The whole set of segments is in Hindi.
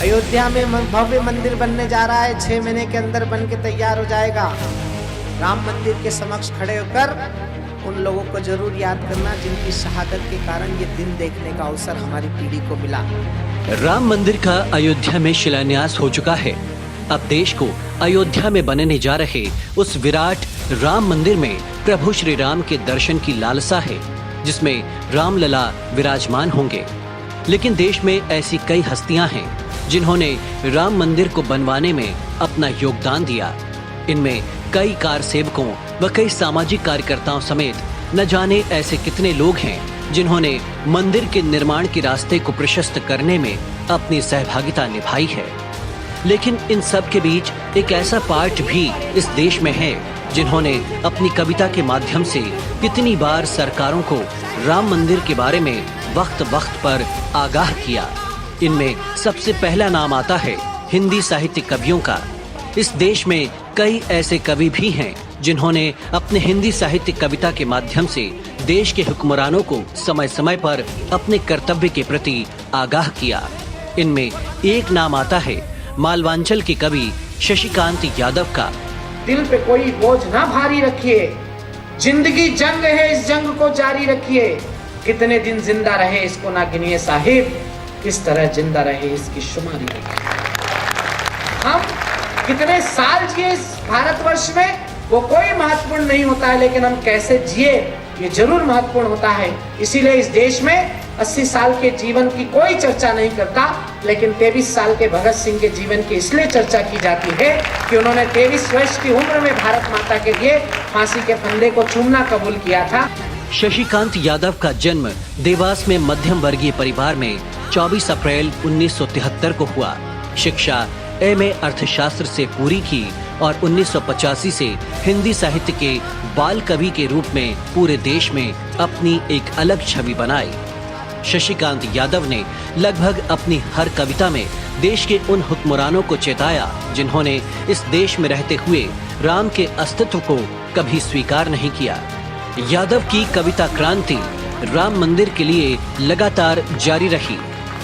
अयोध्या में भव्य मंदिर बनने जा रहा है, 6 महीने के अंदर बन के तैयार हो जाएगा। राम मंदिर के समक्ष खड़े होकर उन लोगों को जरूर याद करना जिनकी शहादत के कारण ये दिन देखने का अवसर हमारी पीढ़ी को मिला। राम मंदिर का अयोध्या में शिलान्यास हो चुका है। अब देश को अयोध्या में बनने जा रहे उस विराट राम मंदिर में प्रभु श्री राम के दर्शन की लालसा है, जिसमें रामलला विराजमान होंगे। लेकिन देश में ऐसी कई हस्तियां हैं जिन्होंने राम मंदिर को बनवाने में अपना योगदान दिया। इनमें कई कार सेवकों व कई सामाजिक कार्यकर्ताओं समेत न जाने ऐसे कितने लोग हैं जिन्होंने मंदिर के निर्माण के रास्ते को प्रशस्त करने में अपनी सहभागिता निभाई है। लेकिन इन सब के बीच एक ऐसा पार्ट भी इस देश में है जिन्होंने अपनी कविता के माध्यम से कितनी बार सरकारों को राम मंदिर के बारे में वक्त वक्त पर आगाह किया। इनमें सबसे पहला नाम आता है हिंदी साहित्य कवियों का। इस देश में कई ऐसे कवि भी हैं जिन्होंने अपने हिंदी साहित्य कविता के माध्यम से देश के हुक्मरानों को समय समय पर अपने कर्तव्य के प्रति आगाह किया। इनमें एक नाम आता है मालवांचल के कवि शशिकांत यादव का। दिल पे कोई बोझ ना भारी रखिए, जिंदगी जंग है इस जंग को जारी रखिए। कितने दिन जिंदा रहे इसको ना गिनिए साहिब, किस तरह जिंदा रहे इसकी शुमारी रखिए। हम कितने साल जिए इस भारतवर्ष में वो कोई महत्वपूर्ण नहीं होता है, लेकिन हम कैसे जिए ये जरूर महत्वपूर्ण होता है। इसीलिए इस देश में 80 साल के जीवन की कोई चर्चा नहीं करता, लेकिन 23 साल के भगत सिंह के जीवन की इसलिए चर्चा की जाती है कि उन्होंने 23 वर्ष की उम्र में भारत माता के लिए फांसी के फंदे को चूमना कबूल किया था। शशिकांत यादव का जन्म देवास में मध्यम वर्गीय परिवार में 24 अप्रैल 1973 को हुआ। शिक्षा एमए अर्थशास्त्र से पूरी की और 1985 से हिंदी साहित्य के बाल कवि के रूप में पूरे देश में अपनी एक अलग छवि बनाई। शशिकांत यादव ने लगभग अपनी हर कविता में देश के उन हुक्मरानों को चेताया जिन्होंने इस देश में रहते हुए राम के अस्तित्व को कभी स्वीकार नहीं किया। यादव की कविता क्रांति राम मंदिर के लिए लगातार जारी रही।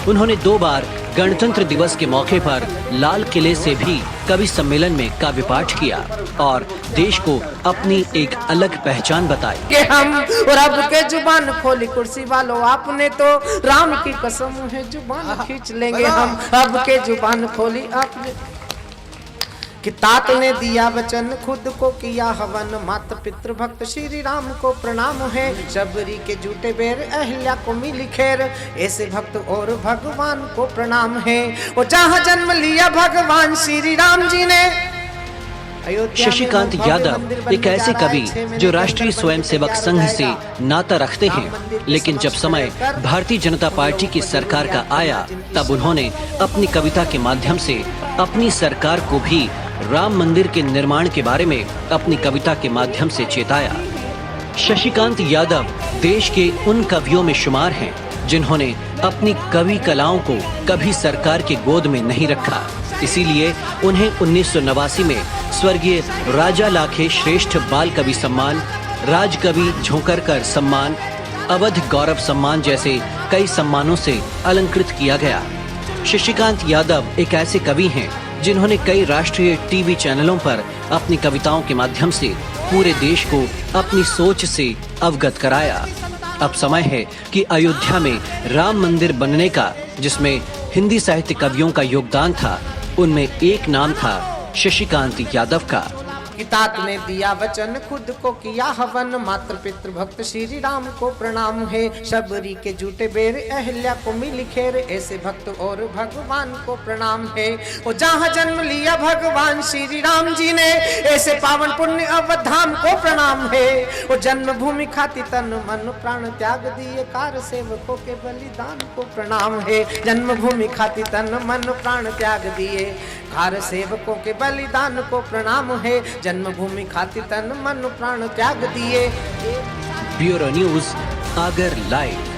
उन्होंने 2 बार गणतंत्र दिवस के मौके पर लाल किले से भी कवि सम्मेलन में काव्य पाठ किया और देश को अपनी एक अलग पहचान बताई। कि हम और अब के जुबान खोली कुर्सी वालों, आपने तो राम की कसम है जुबान खींच लेंगे हम। अब के जुबान खोली आपने कि तात ने दिया वचन खुद को किया हवन। माता पितृ भक्त श्री राम को प्रणाम है। शबरी के जूटे बेर अहिल्या को मिली खैर। ऐसे भक्त और भगवान को प्रणाम है। वो जहाँ जन्म लिया भगवान श्री राम जी ने। शशिकांत यादव एक ऐसे कवि जो राष्ट्रीय स्वयंसेवक संघ से नाता रखते हैं, लेकिन जब समय भारतीय जनता पार्टी की सरकार का आया तब उन्होंने अपनी कविता के माध्यम से अपनी सरकार को भी राम मंदिर के निर्माण के बारे में अपनी कविता के माध्यम से चेताया। शशिकांत यादव देश के उन कवियों में शुमार हैं जिन्होंने अपनी कवि कलाओं को कभी सरकार के गोद में नहीं रखा। इसीलिए उन्हें 1989 में स्वर्गीय राजा लाखे श्रेष्ठ बाल कवि सम्मान, राजकवि झोंकरकर सम्मान, अवध गौरव सम्मान जैसे कई सम्मानों से अलंकृत किया गया। शशिकांत यादव एक ऐसे कवि हैं जिन्होंने कई राष्ट्रीय टीवी चैनलों पर अपनी कविताओं के माध्यम से पूरे देश को अपनी सोच से अवगत कराया। अब समय है कि अयोध्या में राम मंदिर बनने का, जिसमें हिंदी साहित्य कवियों का योगदान था, उनमें एक नाम था शशिकांत यादव का। कि तात ने दिया वचन खुद को किया हवन। मात्र पितृ भक्त श्री राम को प्रणाम है। शबरी के जूटे बेर अहिल्या को मिली खैर। ऐसे भक्त और भगवान को प्रणाम है। वो जहाँ जन्म लिया भगवान श्री राम जी ने। ऐसे पावन पुण्य अवधाम को प्रणाम है। वो जन्मभूमि खाती तन मन प्राण त्याग दिए। कार सेवकों के बलिदान को प्रणाम है। जन्मभूमि खाती तन मन प्राण त्याग दिए। कार सेवकों के बलिदान को प्रणाम है। जन्मभूमि खातिर तन मन प्राण त्याग दिए। Bureau news, Agar live.